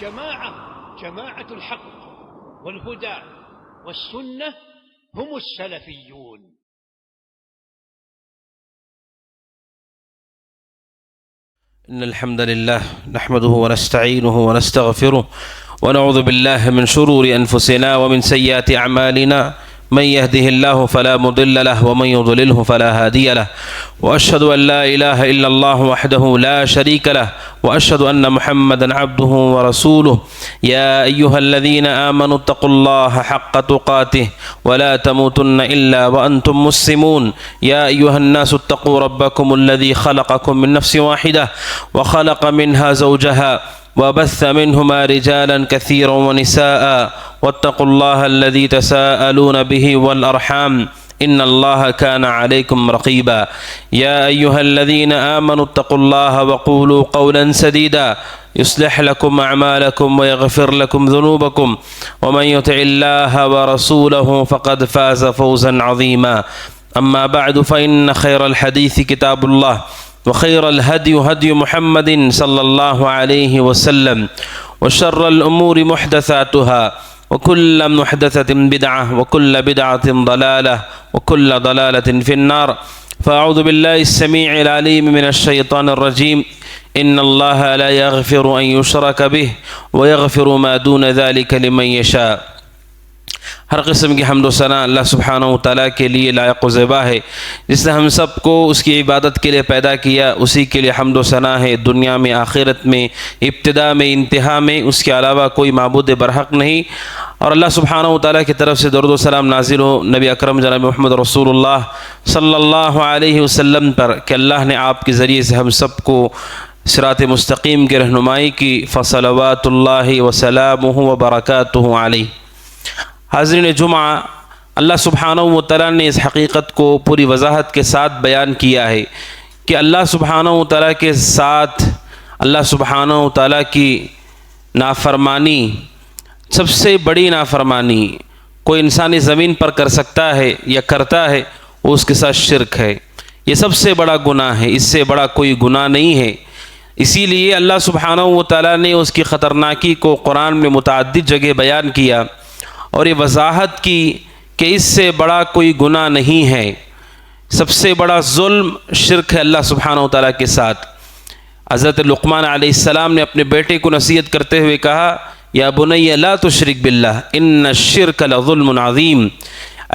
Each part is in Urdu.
جماعة الحق والهدى والسنة هم السلفيون. إن الحمد لله نحمده ونستعينه ونستغفره ونعوذ بالله من شرور أنفسنا ومن سيئات أعمالنا، من يهده الله فلا مضل له ومن يضلله فلا هادي له، وأشهد أن لا إله إلا الله وحده لا شريك له، وأشهد أن محمدا عبده ورسوله. يا أيها الذين آمنوا اتقوا الله حق تقاته ولا تموتن إلا وأنتم مسلمون. يا أيها الناس اتقوا ربكم الذي خلقكم من نفس واحدة وخلق منها زوجها وبث منهما رجالا كثيرا ونساء، واتقوا الله الذي تساءلون به والأرحام إن الله كان عليكم رقيبا. يا أيها الذين آمنوا اتقوا الله وقولوا قولا سديدا يصلح لكم أعمالكم ويغفر لكم ذنوبكم، ومن يطع الله ورسوله فقد فاز فوزا عظيما. أما بعد، فإن خير الحديث كتاب الله، وخير الهدي هدي محمد صلى الله عليه وسلم، وشر الأمور محدثاتها، وكل محدثة بدعة، وكل بدعة ضلالة، وكل ضلالة في النار. فأعوذ بالله السميع العليم من الشيطان الرجيم. إن الله لا يغفر أن يشرك به ويغفر ما دون ذلك لمن يشاء. ہر قسم کی حمد و ثنا اللہ سبحانہ و تعالیٰ کے لیے لائق و زیبا ہے، جس نے ہم سب کو اس کی عبادت کے لیے پیدا کیا. اسی کے لیے حمد و ثنا ہے، دنیا میں، آخرت میں، ابتدا میں، انتہا میں. اس کے علاوہ کوئی معبود برحق نہیں. اور اللہ سبحانہ و تعالیٰ کی طرف سے درود و سلام نازل ہو نبی اکرم جناب محمد رسول اللہ صلی اللہ علیہ وسلم پر، کہ اللہ نے آپ کے ذریعے سے ہم سب کو صراط مستقیم کی رہنمائی کی. فصلوات اللہ وسلامہ وبرکاتہ علیہ. حاضرین جمعہ، اللہ سبحانہ و تعالیٰ نے اس حقیقت کو پوری وضاحت کے ساتھ بیان کیا ہے کہ اللہ سبحانہ و تعالیٰ کے ساتھ اللہ سبحانہ و تعالیٰ کی نافرمانی، سب سے بڑی نافرمانی کوئی انسانی زمین پر کر سکتا ہے یا کرتا ہے، وہ اس کے ساتھ شرک ہے. یہ سب سے بڑا گناہ ہے، اس سے بڑا کوئی گناہ نہیں ہے. اسی لیے اللہ سبحانہ و تعالیٰ نے اس کی خطرناکی کو قرآن میں متعدد جگہ بیان کیا اور یہ وضاحت کی کہ اس سے بڑا کوئی گناہ نہیں ہے. سب سے بڑا ظلم شرک ہے اللہ سبحانہ و تعالیٰ کے ساتھ. حضرت لقمان علیہ السلام نے اپنے بیٹے کو نصیحت کرتے ہوئے کہا، یا بنی لا تشرک باللہ ان الشرک لظلم عظیم.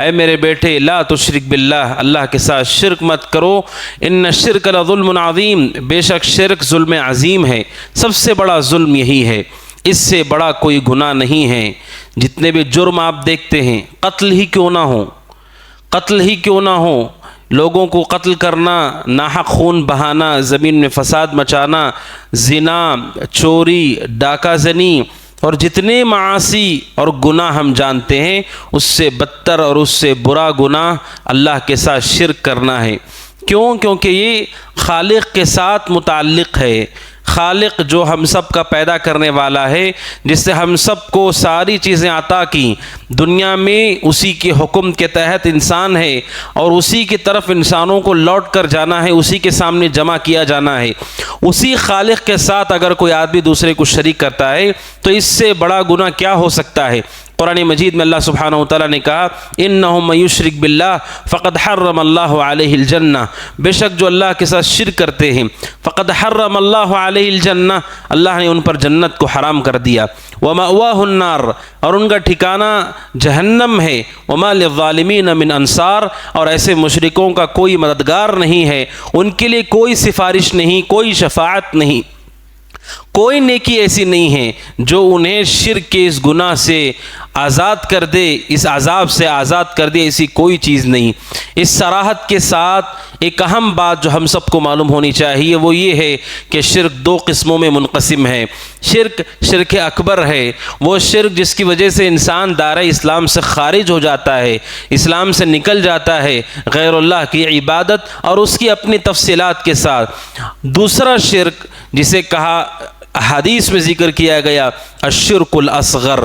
اے میرے بیٹے، لا تشرک باللہ، اللہ کے ساتھ شرک مت کرو. ان الشرک لظلم عظیم، بے شک شرک ظلم عظیم ہے. سب سے بڑا ظلم یہی ہے، اس سے بڑا کوئی گناہ نہیں ہے. جتنے بھی جرم آپ دیکھتے ہیں، قتل ہی کیوں نہ ہو، قتل ہی کیوں نہ ہو، لوگوں کو قتل کرنا، ناحق خون بہانا، زمین میں فساد مچانا، زنا، چوری، ڈاکہ زنی اور جتنے معاصی اور گناہ ہم جانتے ہیں، اس سے بدتر اور اس سے برا گناہ اللہ کے ساتھ شرک کرنا ہے. کیوں؟ کیونکہ یہ خالق کے ساتھ متعلق ہے. خالق جو ہم سب کا پیدا کرنے والا ہے، جس سے ہم سب کو ساری چیزیں عطا کی، دنیا میں اسی کے حکم کے تحت انسان ہے اور اسی کی طرف انسانوں کو لوٹ کر جانا ہے، اسی کے سامنے جمع کیا جانا ہے. اسی خالق کے ساتھ اگر کوئی آدمی دوسرے کو شریک کرتا ہے تو اس سے بڑا گناہ کیا ہو سکتا ہے؟ قرآن مجید میں اللہ سبحانہ و تعالیٰ نے کہا، اِنَّهُ مَن يُشْرِكْ بِاللَّهِ فَقَدْ حَرَّمَ اللَّهُ عَلَيْهِ الْجَنَّةَ، بے شک جو اللہ کے ساتھ شرک کرتے ہیں، فَقَدْ حَرَّمَ اللَّهُ عَلَيْهِ الْجَنَّةَ، اللہ نے ان پر جنت کو حرام کر دیا. وَمَأْوَاهُ النَّارُ، اور ان کا ٹھکانہ جہنم ہے. وَمَا لِلظَّالِمِينَ مِنْ أَنصَارٍ، اور ایسے مشرکوں کا کوئی مددگار نہیں ہے، ان کے لیے کوئی سفارش نہیں، کوئی شفاعت نہیں، کوئی نیکی ایسی نہیں ہے جو انہیں شرک کے اس گناہ سے آزاد کر دے، اس عذاب سے آزاد کر دے. ایسی کوئی چیز نہیں. اس صراحت کے ساتھ ایک اہم بات جو ہم سب کو معلوم ہونی چاہیے وہ یہ ہے کہ شرک دو قسموں میں منقسم ہے. شرک اکبر ہے، وہ شرک جس کی وجہ سے انسان دائرہ اسلام سے خارج ہو جاتا ہے، اسلام سے نکل جاتا ہے، غیر اللہ کی عبادت اور اس کی اپنی تفصیلات کے ساتھ. دوسرا شرک جسے کہا حدیث میں ذکر کیا گیا الشرک الاصغر،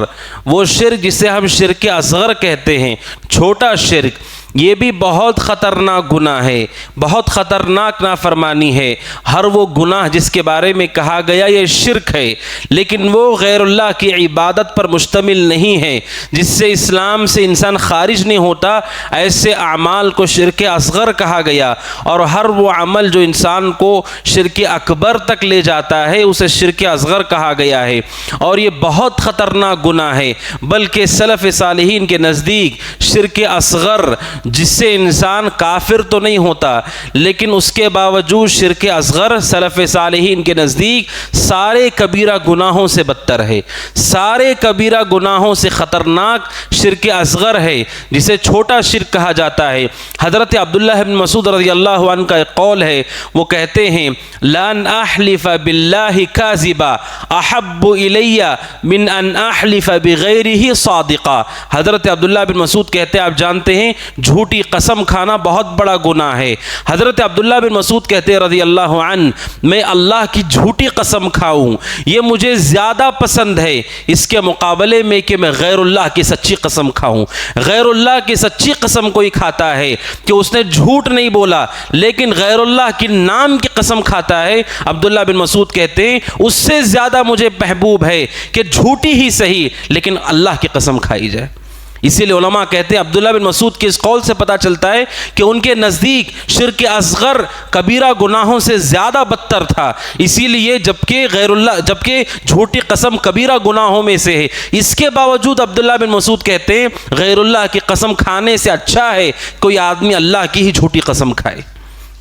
وہ شرک جسے ہم شرک اصغر کہتے ہیں، چھوٹا شرک. یہ بھی بہت خطرناک گناہ ہے، بہت خطرناک نافرمانی ہے۔ ہر وہ گناہ جس کے بارے میں کہا گیا یہ شرک ہے، لیکن وہ غیر اللہ کی عبادت پر مشتمل نہیں ہے جس سے اسلام سے انسان خارج نہیں ہوتا، ایسے اعمال کو شرک اصغر کہا گیا۔ اور ہر وہ عمل جو انسان کو شرک اکبر تک لے جاتا ہے اسے شرک اصغر کہا گیا ہے، اور یہ بہت خطرناک گناہ ہے۔ بلکہ سلف صالحین کے نزدیک شرک اصغر جس سے انسان کافر تو نہیں ہوتا، لیکن اس کے باوجود شرک اصغر سلف صالحین کے نزدیک سارے کبیرہ گناہوں سے بدتر ہے، سارے کبیرہ گناہوں سے خطرناک شرک اصغر ہے، جسے چھوٹا شرک کہا جاتا ہے۔ حضرت عبداللہ بن مسعود رضی اللہ عنہ کا ایک قول ہے، وہ کہتے ہیں لَأَنْ أَحْلِفَ بِاللَّهِ كَاذِبًا أَحَبُّ إِلَيَّ مِنْ أَنْ أَحْلِفَ بِغَيْرِهِ صَادِقًا۔ حضرت عبداللہ بن مسعود کہتے ہیں، آپ جانتے ہیں جھوٹی قسم کھانا بہت بڑا گناہ ہے۔ حضرت عبداللہ بن مسعود کہتے ہیں رضی اللہ عنہ، میں اللہ کی جھوٹی قسم کھاؤں یہ مجھے زیادہ پسند ہے اس کے مقابلے میں کہ میں غیر اللہ کی سچی قسم کھاؤں۔ غیر اللہ کی سچی قسم کوئی کھاتا ہے کہ اس نے جھوٹ نہیں بولا لیکن غیر اللہ کے نام کی قسم کھاتا ہے، عبداللہ بن مسعود کہتے ہیں اس سے زیادہ مجھے محبوب ہے کہ جھوٹی ہی صحیح لیکن اللہ کی قسم کھائی جائے۔ اسی لیے علماء کہتے ہیں عبداللہ بن مسعود کے اس قول سے پتہ چلتا ہے کہ ان کے نزدیک شرک اصغر کبیرہ گناہوں سے زیادہ بدتر تھا۔ اسی لیے جبکہ جھوٹی قسم کبیرہ گناہوں میں سے ہے، اس کے باوجود عبداللہ بن مسعود کہتے ہیں غیر اللہ کی قسم کھانے سے اچھا ہے کوئی آدمی اللہ کی ہی جھوٹی قسم کھائے،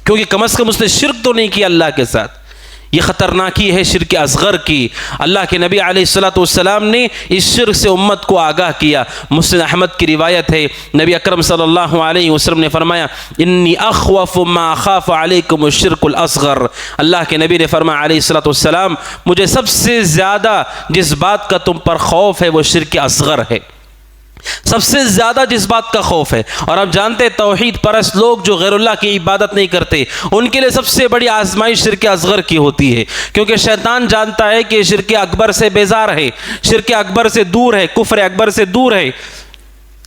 کیونکہ کم از کم اس نے شرک تو نہیں کیا اللہ کے ساتھ۔ یہ خطرناکی ہے شرک اصغر کی۔ اللہ کے نبی علیہ السلام نے اس شرک سے امت کو آگاہ کیا۔ مسند احمد کی روایت ہے، نبی اکرم صلی اللہ علیہ وسلم نے فرمایا انی اخوف ما اخاف علیکم الشرک الاصغر۔ اللہ کے نبی نے فرمایا علیہ السلام، مجھے سب سے زیادہ جس بات کا تم پر خوف ہے وہ شرک اصغر ہے، سب سے زیادہ جس بات کا خوف ہے۔ اور آپ جانتے ہیں توحید پرست لوگ جو غیر اللہ کی عبادت نہیں کرتے ان کے لیے سب سے بڑی آزمائش شرک اصغر کی ہوتی ہے، کیونکہ شیطان جانتا ہے کہ شرک اکبر سے بیزار ہے، شرک اکبر سے دور ہے، کفر اکبر سے دور ہے۔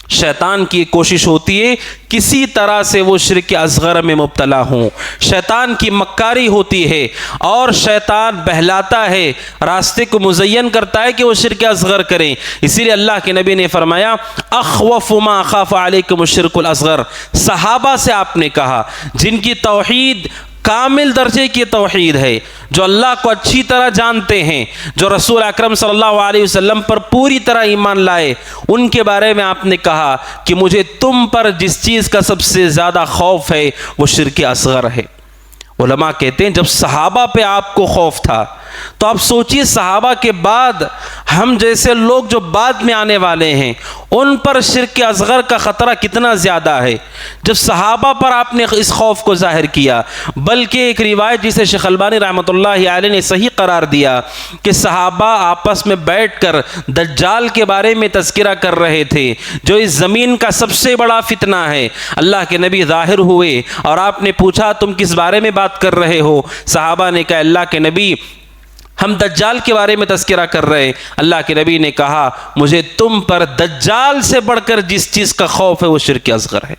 شیطان کی کوشش ہوتی ہے کسی طرح سے وہ شرک اصغر میں مبتلا ہوں، شیطان کی مکاری ہوتی ہے اور شیطان بہلاتا ہے، راستے کو مزین کرتا ہے کہ وہ شرک اصغر کریں۔ اسی لیے اللہ کے نبی نے فرمایا اخوف ما اخاف علیکم الشرک الاصغر۔ صحابہ سے آپ نے کہا جن کی توحید کامل درجے کی توحید ہے، جو اللہ کو اچھی طرح جانتے ہیں، جو رسول اکرم صلی اللہ علیہ وسلم پر پوری طرح ایمان لائے، ان کے بارے میں آپ نے کہا کہ مجھے تم پر جس چیز کا سب سے زیادہ خوف ہے وہ شرک اصغر ہے۔ علماء کہتے ہیں جب صحابہ پہ آپ کو خوف تھا تو آپ سوچئے صحابہ کے بعد ہم جیسے لوگ جو بعد میں آنے والے ہیں ان پر شرک اصغر کا خطرہ کتنا زیادہ ہے۔ جب صحابہ پر آپ نے اس خوف کو ظاہر کیا، بلکہ ایک روایت جسے شیخ البانی رحمۃ اللہ علیہ نے صحیح قرار دیا کہ صحابہ آپس میں بیٹھ کر دجال کے بارے میں تذکرہ کر رہے تھے جو اس زمین کا سب سے بڑا فتنہ ہے۔ اللہ کے نبی ظاہر ہوئے اور آپ نے پوچھا تم کس بارے میں بات کر رہے ہو؟ صحابہ نے کہا اللہ کے نبی ہم دجال کے بارے میں تذکرہ کر رہے ہیں۔ اللہ کے نبی نے کہا مجھے تم پر دجال سے بڑھ کر جس چیز کا خوف ہے وہ شرک اصغر ہے۔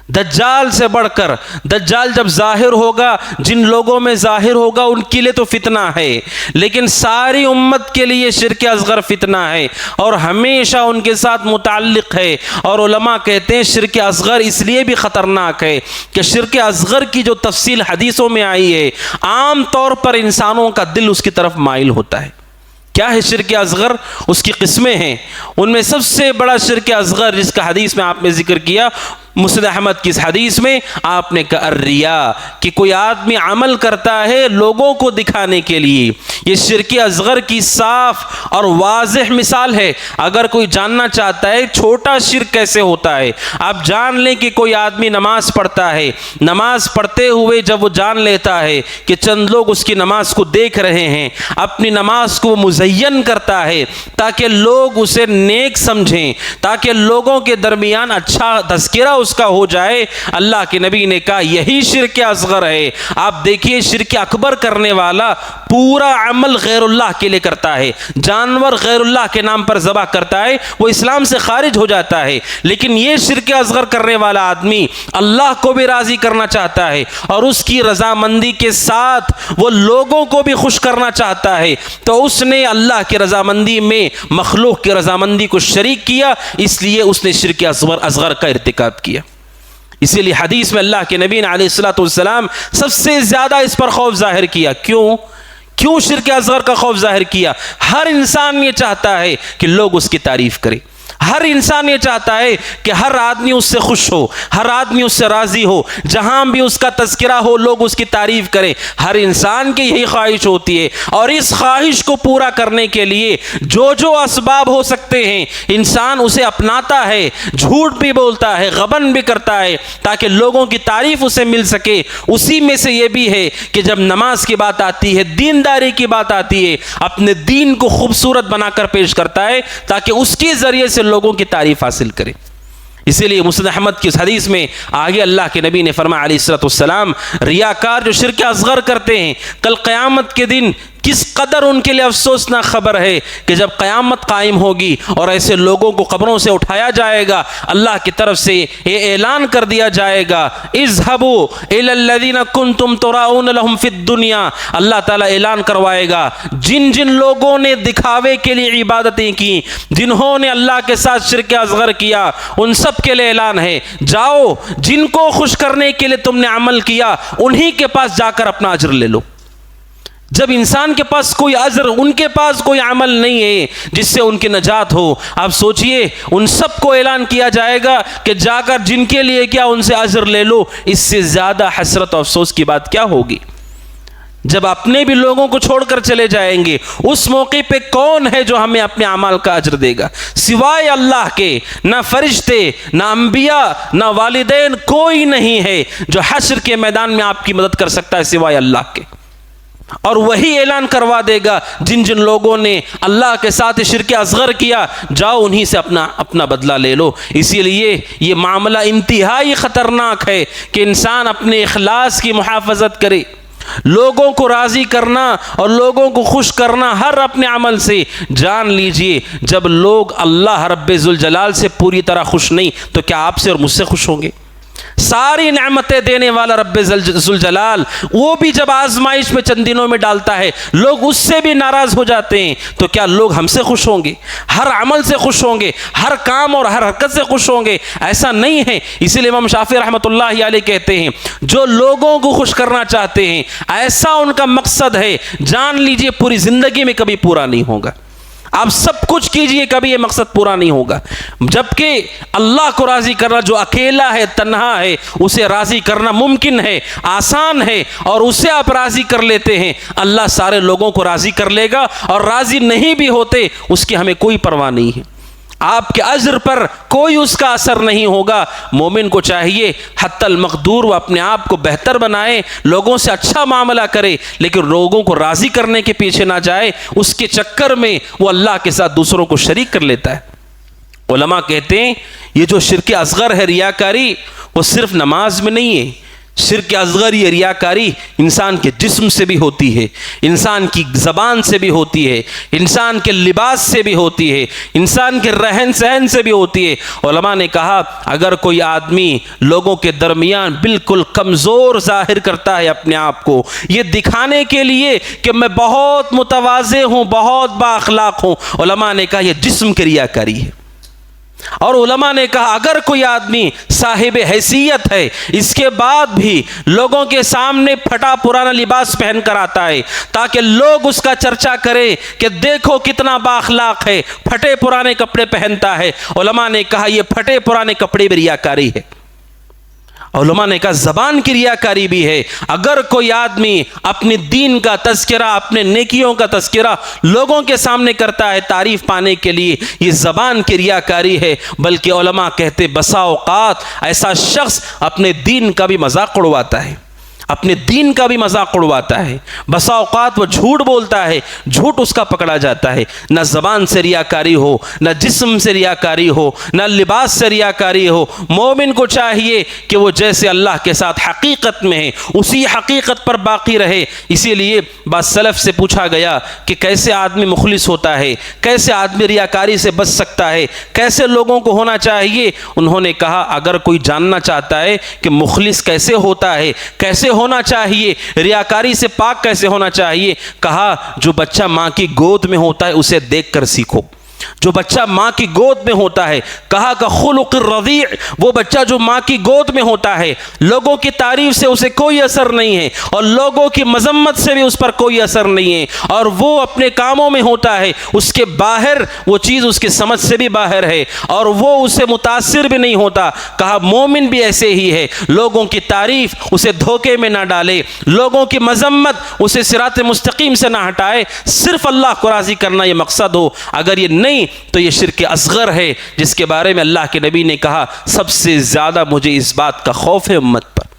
دجال سے بڑھ کر، دجال جب ظاہر ہوگا جن لوگوں میں ظاہر ہوگا ان کے لیے تو فتنہ ہے، لیکن ساری امت کے لیے شرک اصغر فتنہ ہے اور ہمیشہ ان کے ساتھ متعلق ہے۔ اور علماء کہتے ہیں شرک اصغر اس لیے بھی خطرناک ہے کہ شرک اصغر کی جو تفصیل حدیثوں میں آئی ہے عام طور پر انسانوں کا دل اس کی طرف مائل ہوتا ہے۔ کیا ہے شرک اصغر؟ اس کی قسمیں ہیں، ان میں سب سے بڑا شرک اصغر جس کا حدیث میں آپ نے ذکر کیا مسند احمد کی اس حدیث میں آپ نے کہا الریا، کہ کوئی آدمی عمل کرتا ہے لوگوں کو دکھانے کے لیے۔ یہ شرک اصغر کی صاف اور واضح مثال ہے۔ اگر کوئی جاننا چاہتا ہے چھوٹا شرک کیسے ہوتا ہے، آپ جان لیں کہ کوئی آدمی نماز پڑھتا ہے، نماز پڑھتے ہوئے جب وہ جان لیتا ہے کہ چند لوگ اس کی نماز کو دیکھ رہے ہیں، اپنی نماز کو مزین کرتا ہے تاکہ لوگ اسے نیک سمجھیں، تاکہ لوگوں کے درمیان اچھا تذکرہ اس کا ہو جائے، اللہ کے نبی نے کہا یہی شرک اصغر ہے۔ آپ دیکھیے شرک اکبر کرنے والا پورا عمل غیر اللہ کے لیے کرتا ہے، جانور غیر اللہ کے نام پر ذبح کرتا ہے، وہ اسلام سے خارج ہو جاتا ہے۔ لیکن یہ شرک اصغر کرنے والا آدمی اللہ کو بھی راضی کرنا چاہتا ہے اور اس کی رضامندی کے ساتھ وہ لوگوں کو بھی خوش کرنا چاہتا ہے، تو اس نے اللہ کی رضامندی میں مخلوق کی رضامندی کو شریک کیا، اس لیے اس نے شرک اصغر کا ارتکاب کیا۔ اسی لیے حدیث میں اللہ کے نبی نے علیہ الصلوۃ والسلام سب سے زیادہ اس پر خوف ظاہر کیا۔ کیوں شرک اصغر کا خوف ظاہر کیا؟ ہر انسان یہ چاہتا ہے کہ لوگ اس کی تعریف کریں، ہر انسان یہ چاہتا ہے کہ ہر آدمی اس سے خوش ہو، ہر آدمی اس سے راضی ہو، جہاں بھی اس کا تذکرہ ہو لوگ اس کی تعریف کریں۔ ہر انسان کی یہی خواہش ہوتی ہے، اور اس خواہش کو پورا کرنے کے لیے جو اسباب ہو سکتے ہیں انسان اسے اپناتا ہے، جھوٹ بھی بولتا ہے، غبن بھی کرتا ہے تاکہ لوگوں کی تعریف اسے مل سکے۔ اسی میں سے یہ بھی ہے کہ جب نماز کی بات آتی ہے، دینداری کی بات آتی ہے، اپنے دین کو خوبصورت بنا کر پیش کرتا ہے تاکہ اس کے ذریعے سے لوگوں کی تعریف حاصل کرے۔ اسی لیے مسند احمد کی اس حدیث میں آگے اللہ کے نبی نے فرمایا علیہ الصلوۃ والسلام، ریاکار جو شرک اصغر کرتے ہیں کل قیامت کے دن کس قدر ان کے لیے افسوسناک خبر ہے کہ جب قیامت قائم ہوگی اور ایسے لوگوں کو قبروں سے اٹھایا جائے گا، اللہ کی طرف سے یہ اعلان کر دیا جائے گا اذهبوا الى الذين كنتم تراؤون لهم في الدنيا، اللہ تعالیٰ اعلان کروائے گا جن لوگوں نے دکھاوے کے لیے عبادتیں کی، جنہوں نے اللہ کے ساتھ شرک اصغر کیا، ان سب کے لیے اعلان ہے جاؤ جن کو خوش کرنے کے لیے تم نے عمل کیا انہی کے پاس جا کر اپنا اجر لے لو۔ جب انسان کے پاس کوئی اجر، ان کے پاس کوئی عمل نہیں ہے جس سے ان کی نجات ہو، آپ سوچئے ان سب کو اعلان کیا جائے گا کہ جا کر جن کے لیے کیا ان سے اجر لے لو۔ اس سے زیادہ حسرت و افسوس کی بات کیا ہوگی؟ جب اپنے بھی لوگوں کو چھوڑ کر چلے جائیں گے، اس موقع پہ کون ہے جو ہمیں اپنے اعمال کا اجر دے گا؟ سوائے اللہ کے نہ فرشتے، نہ انبیاء، نہ والدین، کوئی نہیں ہے جو حشر کے میدان میں آپ کی مدد کر سکتا ہے سوائے اللہ کے۔ اور وہی اعلان کروا دے گا جن لوگوں نے اللہ کے ساتھ شرک اصغر کیا، جاؤ انہی سے اپنا بدلہ لے لو۔ اسی لیے یہ معاملہ انتہائی خطرناک ہے کہ انسان اپنے اخلاص کی محافظت کرے۔ لوگوں کو راضی کرنا اور لوگوں کو خوش کرنا ہر اپنے عمل سے، جان لیجئے جب لوگ اللہ رب ذوالجلال سے پوری طرح خوش نہیں تو کیا آپ سے اور مجھ سے خوش ہوں گے؟ ساری نعمتیں دینے والا رب ذوالجلال وہ بھی جب آزمائش میں چند دنوں میں ڈالتا ہے لوگ اس سے بھی ناراض ہو جاتے ہیں، تو کیا لوگ ہم سے خوش ہوں گے؟ ہر عمل سے خوش ہوں گے، ہر کام اور ہر حرکت سے خوش ہوں گے؟ ایسا نہیں ہے۔ اسی لیے امام شافعی رحمۃ اللہ علیہ کہتے ہیں جو لوگوں کو خوش کرنا چاہتے ہیں ایسا ان کا مقصد ہے، جان لیجئے پوری زندگی میں کبھی پورا نہیں ہوگا۔ آپ سب کچھ کیجئے کبھی یہ مقصد پورا نہیں ہوگا، جبکہ اللہ کو راضی کرنا جو اکیلا ہے، تنہا ہے، اسے راضی کرنا ممکن ہے، آسان ہے، اور اسے آپ راضی کر لیتے ہیں اللہ سارے لوگوں کو راضی کر لے گا، اور راضی نہیں بھی ہوتے اس کی ہمیں کوئی پرواہ نہیں ہے، آپ کے اجر پر کوئی اس کا اثر نہیں ہوگا۔ مومن کو چاہیے حتی المقدور وہ اپنے آپ کو بہتر بنائے، لوگوں سے اچھا معاملہ کرے، لیکن لوگوں کو راضی کرنے کے پیچھے نہ جائے، اس کے چکر میں وہ اللہ کے ساتھ دوسروں کو شریک کر لیتا ہے۔ علماء کہتے ہیں یہ جو شرک اصغر ہے، ریاکاری، وہ صرف نماز میں نہیں ہے۔ شرک اصغر یہ ریاکاری انسان کے جسم سے بھی ہوتی ہے، انسان کی زبان سے بھی ہوتی ہے، انسان کے لباس سے بھی ہوتی ہے، انسان کے رہن سہن سے بھی ہوتی ہے۔ علماء نے کہا اگر کوئی آدمی لوگوں کے درمیان بالکل کمزور ظاہر کرتا ہے اپنے آپ کو، یہ دکھانے کے لیے کہ میں بہت متواضع ہوں، بہت با اخلاق ہوں، علماء نے کہا یہ جسم کی ریاکاری ہے۔ اور علماء نے کہا اگر کوئی آدمی صاحب حیثیت ہے، اس کے بعد بھی لوگوں کے سامنے پھٹا پرانا لباس پہن کر آتا ہے تاکہ لوگ اس کا چرچا کریں کہ دیکھو کتنا با اخلاق ہے، پھٹے پرانے کپڑے پہنتا ہے، علماء نے کہا یہ پھٹے پرانے کپڑے بھی ریاکاری ہے۔ علماء نے کہا زبان کی ریاکاری بھی ہے۔ اگر کوئی آدمی اپنے دین کا تذکرہ، اپنے نیکیوں کا تذکرہ لوگوں کے سامنے کرتا ہے تعریف پانے کے لیے، یہ زبان کی ریاکاری ہے۔ بلکہ علماء کہتے بسا اوقات ایسا شخص اپنے دین کا بھی مذاق اڑواتا ہے، اپنے دین کا بھی مذاق اڑواتا ہے. بسا اوقات وہ جھوٹ بولتا ہے, جھوٹ اس کا پکڑا جاتا ہے. نہ زبان سے ریاکاری ہو, نہ جسم سے ریاکاری ہو, نہ لباس سے ریاکاری ہو. مومن کو چاہیے کہ وہ جیسے اللہ کے ساتھ حقیقت میں ہے اسی حقیقت پر باقی رہے. اسی لیے بعض سلف سے پوچھا گیا کہ کیسے آدمی مخلص ہوتا ہے, کیسے آدمی ریاکاری سے بچ سکتا ہے, کیسے لوگوں کو ہونا چاہیے. انہوں نے کہا اگر کوئی جاننا چاہتا ہے کہ مخلص کیسے ہوتا ہے, کیسے ہونا چاہیے, ریاکاری سے پاک کیسے ہونا چاہیے, کہا جو بچہ ماں کی گود میں ہوتا ہے اسے دیکھ کر سیکھو. جو بچہ ماں کی گود میں ہوتا ہے, کہا کہ خلق الرضیع, وہ بچہ جو ماں کی گود میں ہوتا ہے لوگوں کی تعریف سے اسے کوئی اثر نہیں ہے اور لوگوں کی مذمت سے بھی اس پر کوئی اثر نہیں ہے, اور وہ اپنے کاموں میں ہوتا ہے, اس کے باہر وہ چیز اس کی سمجھ سے بھی باہر ہے اور وہ اسے متاثر بھی نہیں ہوتا. کہا مومن بھی ایسے ہی ہے, لوگوں کی تعریف اسے دھوکے میں نہ ڈالے, لوگوں کی مذمت اسے صراط مستقیم سے نہ ہٹائے, صرف اللہ کو راضی کرنا یہ مقصد ہو. اگر یہ نہیں تو یہ شرک اصغر ہے جس کے بارے میں اللہ کے نبی نے کہا سب سے زیادہ مجھے اس بات کا خوف ہے امت پر.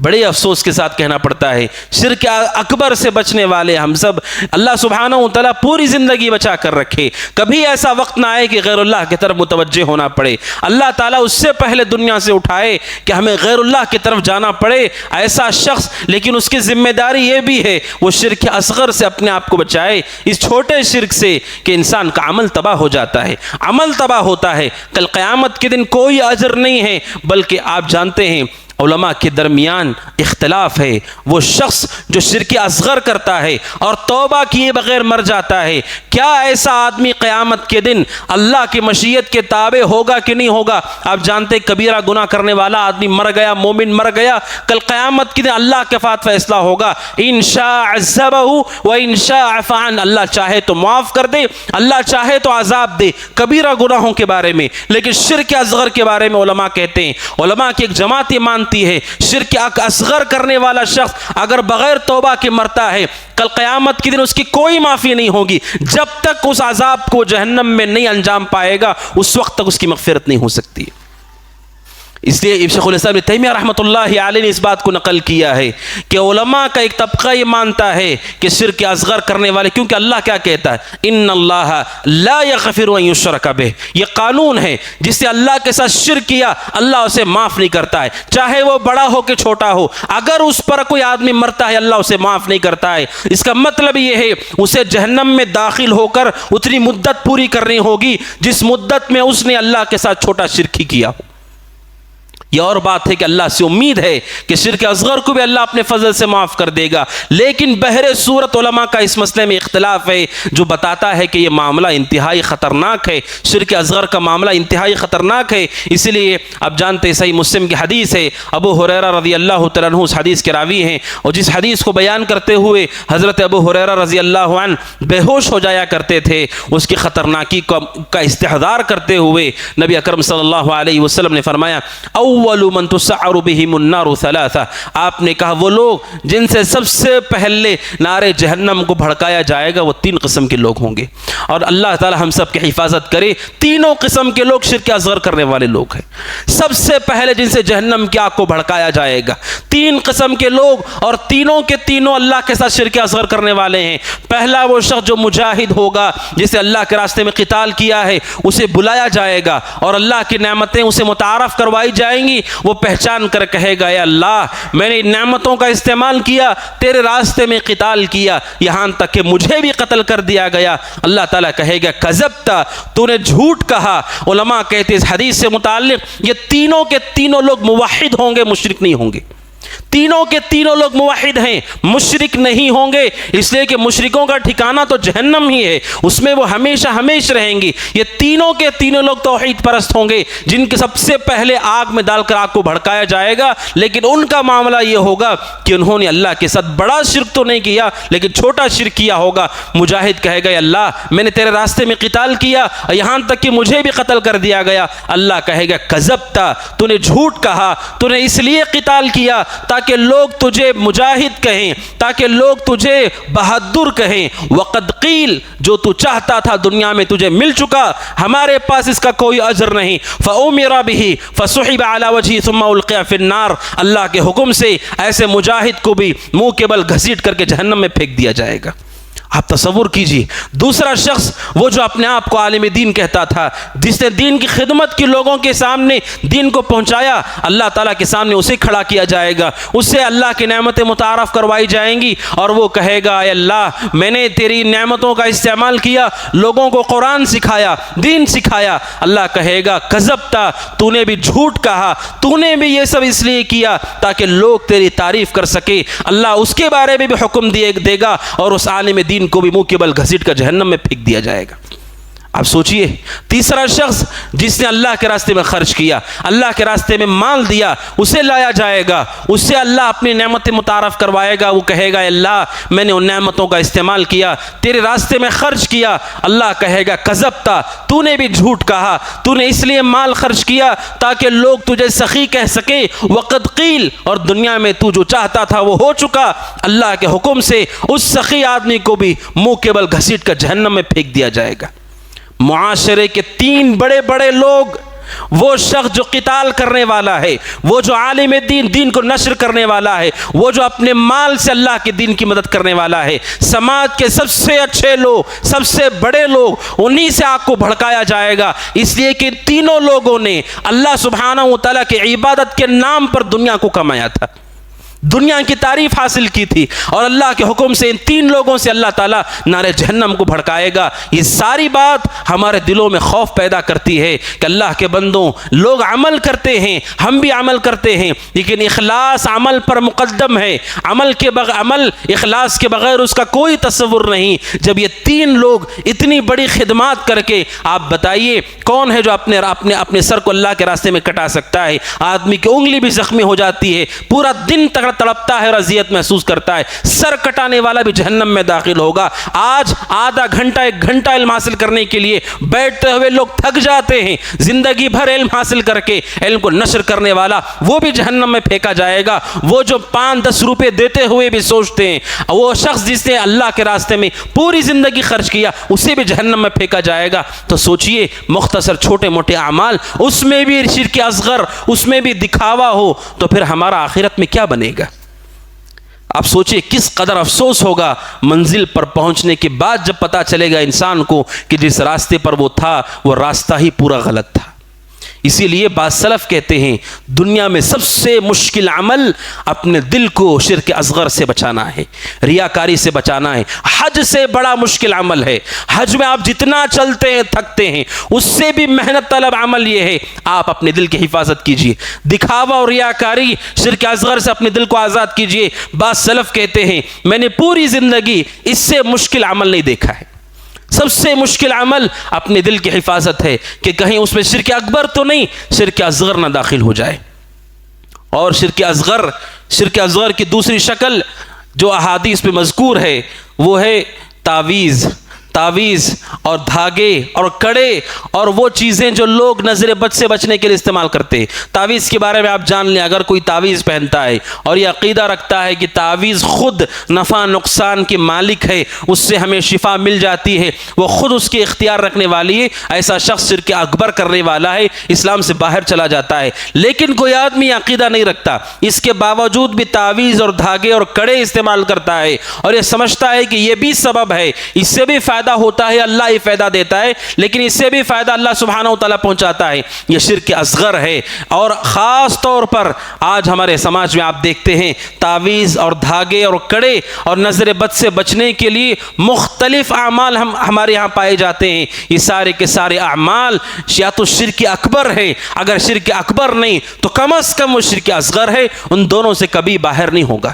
بڑے افسوس کے ساتھ کہنا پڑتا ہے شرک اکبر سے بچنے والے ہم سب. اللہ سبحانہ و تعالیٰ پوری زندگی بچا کر رکھے, کبھی ایسا وقت نہ آئے کہ غیر اللہ کی طرف متوجہ ہونا پڑے. اللہ تعالیٰ اس سے پہلے دنیا سے اٹھائے کہ ہمیں غیر اللہ کی طرف جانا پڑے ایسا شخص, لیکن اس کی ذمہ داری یہ بھی ہے وہ شرک اصغر سے اپنے آپ کو بچائے, اس چھوٹے شرک سے کہ انسان کا عمل تباہ ہو جاتا ہے, عمل تباہ ہوتا ہے. کل قیامت کے دن کوئی اجر نہیں ہے, بلکہ آپ جانتے ہیں علماء کے درمیان اختلاف ہے. وہ شخص جو شرک اصغر کرتا ہے اور توبہ کیے بغیر مر جاتا ہے, کیا ایسا آدمی قیامت کے دن اللہ کی مشیت کے تابع ہوگا کہ نہیں ہوگا؟ آپ جانتے کبیرہ گناہ کرنے والا آدمی مر گیا, مومن مر گیا, کل قیامت کے دن اللہ کے فات فیصلہ ہوگا ان شاء عذبہ و ان شاء عفا عنہ. اللہ چاہے تو معاف کر دے, اللہ چاہے تو عذاب دے کبیرہ گناہوں کے بارے میں. لیکن شرک اصغر کے بارے میں علماء کہتے ہیں, علماء کی ایک جماعت یہ مانتی ہے شرک اصغر کرنے والا شخص اگر بغیر توبہ کے مرتا ہے کل قیامت کے دن اس کی کوئی معافی نہیں ہوگی جب تک اس عذاب کو جہنم میں نہیں انجام پائے گا, اس وقت تک اس کی مغفرت نہیں ہو سکتی. اس لیے شیخ الاسلام ابن تیمیہ رحمۃ اللہ علیہ نے اس بات کو نقل کیا ہے کہ علماء کا ایک طبقہ یہ مانتا ہے کہ شرک اصغر کرنے والے, کیونکہ اللہ کیا کہتا ہے ان اللہ لا یغفر ان یشرک بہ, یہ قانون ہے جس سے اللہ کے ساتھ شرک کیا اللہ اسے معاف نہیں کرتا ہے, چاہے وہ بڑا ہو کہ چھوٹا ہو. اگر اس پر کوئی آدمی مرتا ہے اللہ اسے معاف نہیں کرتا ہے. اس کا مطلب یہ ہے اسے جہنم میں داخل ہو کر اتنی مدت پوری کرنی ہوگی جس مدت میں اس نے اللہ کے ساتھ چھوٹا شرک ہی کیا ہو. یہ اور بات ہے کہ اللہ سے امید ہے کہ شرک اصغر کو بھی اللہ اپنے فضل سے معاف کر دے گا, لیکن بہر صورت علماء کا اس مسئلے میں اختلاف ہے جو بتاتا ہے کہ یہ معاملہ انتہائی خطرناک ہے, شرک اصغر کا معاملہ انتہائی خطرناک ہے. اس لیے اب جانتے صحیح مسلم کی حدیث ہے, ابو ہریرہ رضی اللہ تعالیٰ عنہ اس حدیث کے راوی ہیں, اور جس حدیث کو بیان کرتے ہوئے حضرت ابو ہریرہ رضی اللہ عنہ بے ہوش ہو جایا کرتے تھے, اس کی خطرناکی کا استحضار کرتے ہوئے نبی اکرم صلی اللہ علیہ وسلم نے فرمایا اول من تسعر بهم النار ثلاثہ, آپ نے کہا وہ لوگ جن سے سب سے پہلے نار جہنم کو بھڑکایا جائے گا وہ 3 قسم کے لوگ ہوں گے, اور اللہ تعالی ہم سب کی حفاظت کرے. تینوں قسم کے لوگ شرک اصغر کرنے والے لوگ ہیں. سب سے پہلے جن سے جہنم کی آگ کو بھڑکایا جائے گا 3 قسم کے لوگ, اور تینوں کے تینوں اللہ کے ساتھ شرک اصغر کرنے والے ہیں. پہلا وہ شخص جو مجاہد ہوگا, جسے اللہ کے راستے میں قتال کیا ہے, اسے بلایا جائے گا اور اللہ کی نعمتیں اسے متعارف کروائی جائیں گی. وہ پہچان کر کہے گا اے اللہ میں نے نعمتوں کا استعمال کیا, تیرے راستے میں قتال کیا, یہاں تک کہ مجھے بھی قتل کر دیا گیا. اللہ تعالیٰ کہے گا کذبتا, تو نے جھوٹ کہا. علماء کہتے ہیں اس حدیث سے متعلق یہ تینوں کے تینوں لوگ موحد ہوں گے, مشرک نہیں ہوں گے. تینوں کے تینوں لوگ موحد ہیں, مشرک نہیں ہوں گے, اس لیے کہ مشرکوں کا ٹھکانہ تو جہنم ہی ہے, اس میں وہ ہمیشہ ہمیشہ رہیں گی. یہ تینوں کے تینوں لوگ توحید پرست ہوں گے جن کے سب سے پہلے آگ میں ڈال کر آگ کو بھڑکایا جائے گا, لیکن ان کا معاملہ یہ ہوگا کہ انہوں نے اللہ کے ساتھ بڑا شرک تو نہیں کیا لیکن چھوٹا شرک کیا ہوگا. مجاہد کہے گا اللہ میں نے تیرے راستے میں قتال کیا, یہاں تک کہ مجھے بھی قتل کر دیا گیا. اللہ کہے گا کذبتا, تو نے جھوٹ کہا, تو نے اس لیے قتال کیا تاکہ لوگ تجھے مجاہد کہیں، تاکہ لوگ تجھے بہادر کہیں۔ وقد قیل، جو تو چاہتا تھا دنیا میں تجھے مل چکا، ہمارے پاس اس کا کوئی اجر نہیں۔ فَأُمِرَ بِهِ فَسُحِبَ عَلَى وَجْهِهِ ثُمَّ أُلْقِيَ فِي النَّارِ، اللہ کے حکم سے ایسے مجاہد کو بھی منہ کے بل گھسیٹ کر کے جہنم میں پھینک دیا جائے گا۔ آپ تصور کیجئے، دوسرا شخص وہ جو اپنے آپ کو عالم دین کہتا تھا، جس نے دین کی خدمت کی، لوگوں کے سامنے دین کو پہنچایا، اللہ تعالیٰ کے سامنے اسے کھڑا کیا جائے گا، اسے اللہ کی نعمتیں متعارف کروائی جائیں گی، اور وہ کہے گا اے اللہ میں نے تیری نعمتوں کا استعمال کیا، لوگوں کو قرآن سکھایا، دین سکھایا۔ اللہ کہے گا کذبتا، تو نے بھی جھوٹ کہا، تو نے بھی یہ سب اس لیے کیا تاکہ لوگ تیری تعریف کر سکے۔ اللہ اس کے بارے میں بھی حکم دے گا، اور اس عالم دین کو بھی منہ کے بل گھسیٹ کر جہنم میں پھینک دیا جائے گا۔ اب سوچئے، تیسرا شخص جس نے اللہ کے راستے میں خرچ کیا، اللہ کے راستے میں مال دیا، اسے لایا جائے گا، اس سے اللہ اپنی نعمتیں متعارف کروائے گا۔ وہ کہے گا اللہ میں نے ان نعمتوں کا استعمال کیا، تیرے راستے میں خرچ کیا۔ اللہ کہے گا کذبتا، تو نے بھی جھوٹ کہا، تو نے اس لیے مال خرچ کیا تاکہ لوگ تجھے سخی کہہ سکے۔ وقد قیل، اور دنیا میں تو جو چاہتا تھا وہ ہو چکا۔ اللہ کے حکم سے اس سخی آدمی کو بھی منہ کے بل گھسیٹ کر جہنم میں پھینک دیا جائے گا۔ معاشرے کے تین بڑے بڑے لوگ، وہ شخص جو قتال کرنے والا ہے، وہ جو عالم دین کو نشر کرنے والا ہے، وہ جو اپنے مال سے اللہ کے دین کی مدد کرنے والا ہے، سماج کے سب سے اچھے لوگ، سب سے بڑے لوگ، انہی سے آگ کو بھڑکایا جائے گا، اس لیے کہ تینوں لوگوں نے اللہ سبحانہ و تعالیٰ کی عبادت کے نام پر دنیا کو کمایا تھا، دنیا کی تعریف حاصل کی تھی، اور اللہ کے حکم سے ان تین لوگوں سے اللہ تعالیٰ نار جہنم کو بھڑکائے گا۔ یہ ساری بات ہمارے دلوں میں خوف پیدا کرتی ہے کہ اللہ کے بندوں، لوگ عمل کرتے ہیں، ہم بھی عمل کرتے ہیں، لیکن اخلاص عمل پر مقدم ہے، عمل اخلاص کے بغیر اس کا کوئی تصور نہیں۔ جب یہ تین لوگ اتنی بڑی خدمات کر کے، آپ بتائیے کون ہے جو اپنے سر کو اللہ کے راستے میں کٹا سکتا ہے؟ آدمی کی انگلی بھی زخمی ہو جاتی ہے، پورا دن تک تڑپتا ہے اور اذیت محسوس کرتا ہے، سر کٹانے والا بھی جہنم میں داخل ہوگا۔ آج آدھا گھنٹہ ایک گھنٹہ علم حاصل کرنے کے لیے بیٹھتے ہوئے لوگ تھک جاتے ہیں، زندگی بھر علم حاصل کر کے علم کو نشر کرنے والا وہ بھی جہنم میں پھینکا جائے گا۔ وہ جو 5-10 روپے دیتے ہوئے بھی سوچتے ہیں، وہ شخص جس نے اللہ کے راستے میں پوری زندگی خرچ کیا، اسے بھی جہنم میں پھینکا جائے گا۔ تو سوچئے، مختصر چھوٹے موٹے اعمال، اس میں بھی شرک اصغر، اس میں بھی دکھاوا ہو، تو پھر ہمارا آخرت میں کیا بنے گا؟ آپ سوچئے کس قدر افسوس ہوگا منزل پر پہنچنے کے بعد، جب پتہ چلے گا انسان کو کہ جس راستے پر وہ تھا وہ راستہ ہی پورا غلط تھا۔ اسی لیے بعض سلف کہتے ہیں دنیا میں سب سے مشکل عمل اپنے دل کو شرک اصغر سے بچانا ہے، ریاکاری سے بچانا ہے۔ حج سے بڑا مشکل عمل ہے، حج میں آپ جتنا چلتے ہیں تھکتے ہیں، اس سے بھی محنت طلب عمل یہ ہے آپ اپنے دل کی حفاظت کیجئے، دکھاوا اور ریاکاری شرک اصغر سے اپنے دل کو آزاد کیجئے۔ بعض سلف کہتے ہیں میں نے پوری زندگی اس سے مشکل عمل نہیں دیکھا ہے، سب سے مشکل عمل اپنے دل کی حفاظت ہے کہ کہیں اس میں شرک اکبر تو نہیں، شرک اصغر نہ داخل ہو جائے۔ اور شرک اصغر کی دوسری شکل جو احادیث میں مذکور ہے وہ ہے تعویذ اور دھاگے اور کڑے اور وہ چیزیں جو لوگ نظر بد سے بچنے کے لیے استعمال کرتے ہیں۔ تعویذ کے بارے میں آپ جان لیں، اگر کوئی تعویذ پہنتا ہے اور یہ عقیدہ رکھتا ہے کہ تعویذ خود نفع نقصان کی مالک ہے، اس سے ہمیں شفا مل جاتی ہے، وہ خود اس کے اختیار رکھنے والی ہے، ایسا شخص شرک اکبر کرنے والا ہے، اسلام سے باہر چلا جاتا ہے۔ لیکن کوئی آدمی عقیدہ نہیں رکھتا، اس کے باوجود بھی تعویذ اور دھاگے اور کڑے استعمال کرتا ہے اور یہ سمجھتا ہے کہ یہ بھی سبب ہے، اس سے بھی فائدہ ہوتا ہے، اللہ ہی فائدہ دیتا ہے، لیکن اس سے بھی فائدہ اللہ سبحانہ و تعالیٰ پہنچاتا ہے، یہ شرک اصغر ہے۔ اور خاص طور پر آج ہمارے سماج میں آپ دیکھتے ہیں تعویذ اور دھاگے اور کڑے اور نظر بد سے بچنے کے لیے مختلف اعمال ہمارے یہاں پائے جاتے ہیں۔ یہ سارے کے سارے اعمال یا تو شرک اکبر ہے، اگر شرک اکبر نہیں تو کم از کم وہ شرک اصغر ہے، ان دونوں سے کبھی باہر نہیں ہوگا۔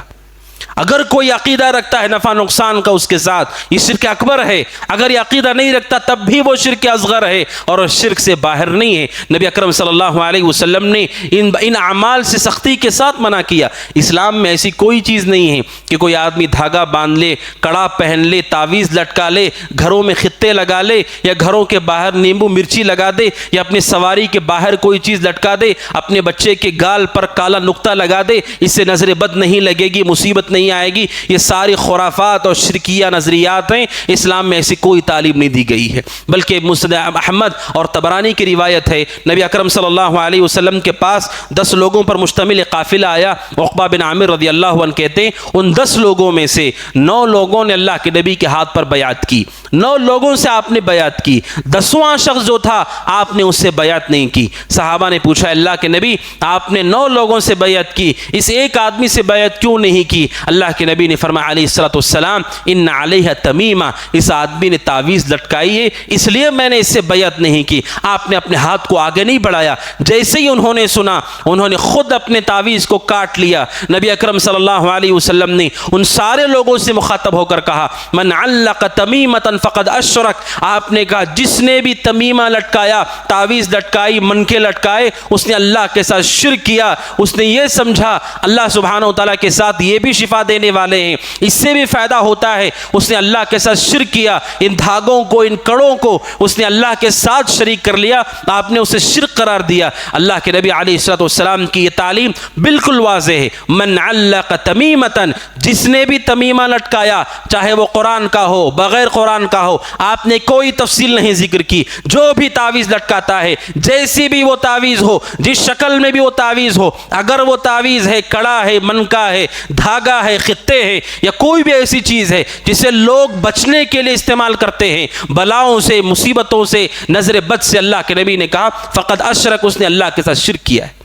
اگر کوئی عقیدہ رکھتا ہے نفع نقصان کا اس کے ساتھ، یہ شرک اکبر ہے، اگر یہ عقیدہ نہیں رکھتا تب بھی وہ شرک اصغر ہے اور شرک سے باہر نہیں ہے۔ نبی اکرم صلی اللہ علیہ وسلم نے ان اعمال سے سختی کے ساتھ منع کیا۔ اسلام میں ایسی کوئی چیز نہیں ہے کہ کوئی آدمی دھاگا باندھ لے، کڑا پہن لے، تعویذ لٹکا لے، گھروں میں خطے لگا لے یا گھروں کے باہر نیمبو مرچی لگا دے یا اپنی سواری کے باہر کوئی چیز لٹکا دے، اپنے بچے کے گال پر کالا نقطہ لگا دے، اس سے نظر بد نہیں لگے گی، مصیبت نہیں آئے گی، یہ ساری خرافات اور شرکیہ نظریات ہیں۔ اسلام میں ایسی کوئی تعلیم نہیں دی گئی ہے، بلکہ مسند احمد اور طبرانی کی روایت ہے، نبی اکرم صلی اللہ علیہ وسلم کے پاس 10 لوگوں پر مشتمل ایک قافلہ آیا۔ عقبہ بن عامر رضی اللہ عنہ کہتے ہیں ان 10 لوگوں میں سے 9 لوگوں نے اللہ کے نبی کے ہاتھ پر بیعت کی، 9 لوگوں سے آپ نے بیعت کی، 10واں شخص جو تھا آپ نے اس سے بیعت نہیں کی۔ صحابہ نے پوچھا اللہ کے نبی آپ نے 9 لوگوں سے بیعت کی، اس ایک آدمی سے بیعت کیوں نہیں کی؟ اللہ کے نبی نے فرمایا علیہ السلام ان علیہ تمیمہ، اس آدمی نے تعویذ لٹکائی ہے اس لیے میں نے اس سے بیعت نہیں کی۔ آپ نے اپنے ہاتھ کو آگے نہیں بڑھایا، جیسے ہی انہوں نے سنا انہوں نے خود اپنے تعویذ کو کاٹ لیا۔ نبی اکرم صلی اللہ علیہ وسلم نے ان سارے لوگوں سے مخاطب ہو کر کہا من علق تمیمۃ فقد اشرک، آپ نے کہا جس نے بھی تمیمہ لٹکایا، تعویذ لٹکائی، منکے لٹکائے، اس نے اللہ کے ساتھ شرک کیا۔ اس نے یہ سمجھا اللہ سبحانہ و تعالیٰ کے ساتھ یہ بھی شفا دینے والے ہیں، اس سے بھی فائدہ ہوتا ہے، اس نے اللہ کے ساتھ شرک کیا، ان دھاگوں کو ان کڑوں کو اس نے اللہ کے ساتھ شریک کر لیا، آپ نے اسے شرک قرار دیا۔ اللہ کے نبی علیہ السلام کی یہ تعلیم بالکل واضح ہے، من علق تمیمۃ، جس نے بھی تمیمہ لٹکایا چاہے وہ قرآن کا ہو بغیر قرآن کا ہو، آپ نے کوئی تفصیل نہیں ذکر کی، جو بھی تعویذ لٹکاتا ہے جیسی بھی وہ تعویذ ہو، جس شکل میں بھی وہ تعویذ ہو، اگر وہ تعویذ ہے کڑا ہے منکا ہے دھاگا ہے خطے ہے یا کوئی بھی ایسی چیز ہے جسے لوگ بچنے کے لیے استعمال کرتے ہیں بلاؤں سے مصیبتوں سے نظر بد سے، اللہ کے نبی نے کہا فقد اشرک، اس نے اللہ کے ساتھ شرک کیا ہے۔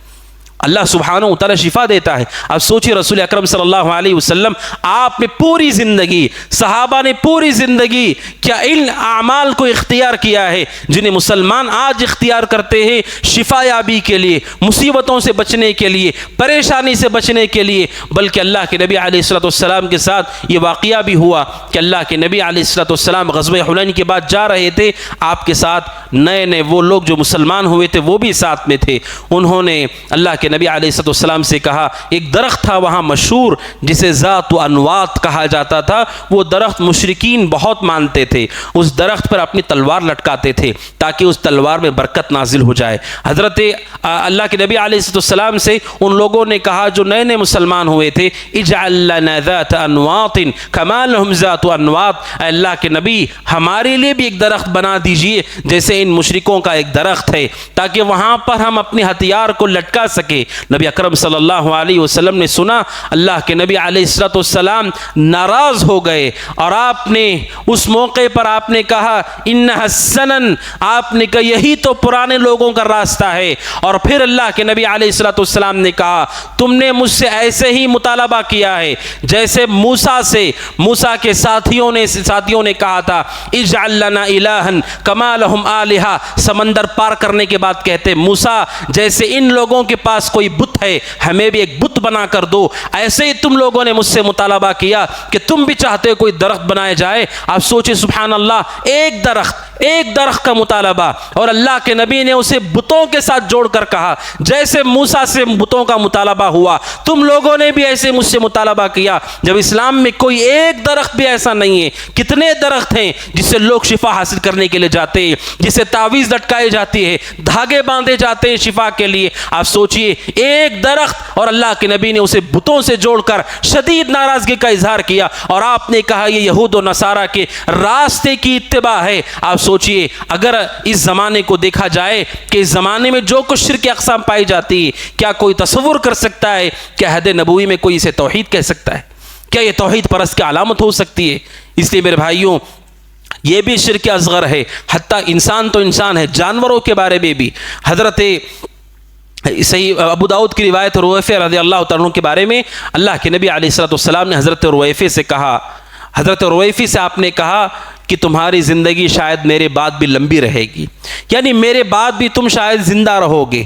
اللہ سبحانہ و تعالیٰ شفا دیتا ہے۔ اب سوچیے رسول اکرم صلی اللہ علیہ وسلم آپ نے پوری زندگی، صحابہ نے پوری زندگی کیا ان اعمال کو اختیار کیا ہے جنہیں مسلمان آج اختیار کرتے ہیں شفا یابی کے لیے، مصیبتوں سے بچنے کے لیے، پریشانی سے بچنے کے لیے۔ بلکہ اللہ کے نبی علیہ السلام کے ساتھ یہ واقعہ بھی ہوا کہ اللہ کے نبی علیہ السلام غزوہ حنین کے بعد جا رہے تھے، آپ کے ساتھ نئے وہ لوگ جو مسلمان ہوئے تھے وہ بھی ساتھ میں تھے۔ انہوں نے اللہ کے نبی علیہ السلام سے کہا، ایک درخت تھا وہاں مشہور جسے ذات و انوات کہا جاتا تھا، وہ درخت مشرکین بہت مانتے تھے، اس درخت پر اپنی تلوار لٹکاتے تھے تاکہ اس تلوار میں برکت نازل ہو جائے۔ حضرت اللہ کے نبی علیہ السلام سے ان لوگوں نے کہا جو نئے نئے مسلمان ہوئے تھے، اجعل لنا ذات انواط کما لهم ذات انواط، اے اللہ کے نبی ہمارے لیے بھی ایک درخت بنا دیجئے جیسے ان مشرکوں کا ایک درخت ہے، تاکہ وہاں پر ہم اپنے ہتھیار کو لٹکا سکے۔ نبی اکرم صلی اللہ علیہ وسلم نے سنا، اللہ کے نبی علیہ السلام ناراض ہو گئے اور آپ نے اس موقع پر آپ نے کہا انھا السنن، آپ نے کہا یہی تو پرانے لوگوں کا راستہ ہے۔ اور پھر اللہ کے نبی علیہ السلام نے کہا تم نے مجھ سے ایسے ہی مطالبہ کیا ہے جیسے موسیٰ کے ساتھیوں نے کہا تھا اجعل لنا الہا کما لہم آلہہ، سمندر پار کرنے کے بعد کہتے موسیٰ جیسے ان لوگوں کے پاس کوئی بت ہے ہمیں بھی ایک بت بنا کر دو۔ ایسے ہی تم لوگوں نے مجھ سے مطالبہ کیا کہ تم بھی چاہتے کوئی درخت بنایا جائے۔ آپ سوچیں سبحان اللہ، ایک درخت کا مطالبہ، اور اللہ کے نبی نے اسے بتوں کے ساتھ جوڑ کر کہا جیسے موسیٰ سے بتوں کا مطالبہ ہوا تم لوگوں نے بھی ایسے مجھ سے مطالبہ کیا۔ جب اسلام میں کوئی ایک درخت بھی ایسا نہیں ہے، کتنے درخت ہیں جس سے لوگ شفا حاصل کرنے کے لیے جاتے ہیں، جسے تعویذ لٹکائی جاتی ہے، دھاگے باندھے جاتے ہیں شفا کے لیے۔ آپ سوچئے ایک درخت، اور اللہ کے نبی نے اسے بتوں سے جوڑ کر شدید ناراضگی کا اظہار کیا، اور آپ نے کہا یہ یہود و نصارہ کے راستے کی اتباع ہے۔ آپ سوچئے اگر اس زمانے کو دیکھا جائے کہ اس زمانے میں جو کچھ شرک اقسام پائی جاتی ہے، کیا کوئی تصور کر سکتا ہے کہ عہد نبوی میں کوئی اسے توحید کہہ سکتا ہے؟ کیا یہ توحید پرست کی علامت ہو سکتی ہے؟ اس لیے میرے بھائیوں یہ بھی شرک اصغر ہے۔ حتیٰ انسان تو انسان ہے، جانوروں کے بارے میں بھی حضرت صحیح ابو داؤد کی روایت رویفہ رضی اللہ تعالیٰ عنہ کے بارے میں اللہ کے نبی علیہ السلام نے حضرت رویفہ سے کہا، حضرت رویفہ سے آپ نے کہا کہ تمہاری زندگی شاید میرے بعد بھی لمبی رہے گی، یعنی میرے بعد بھی تم شاید زندہ رہو گے۔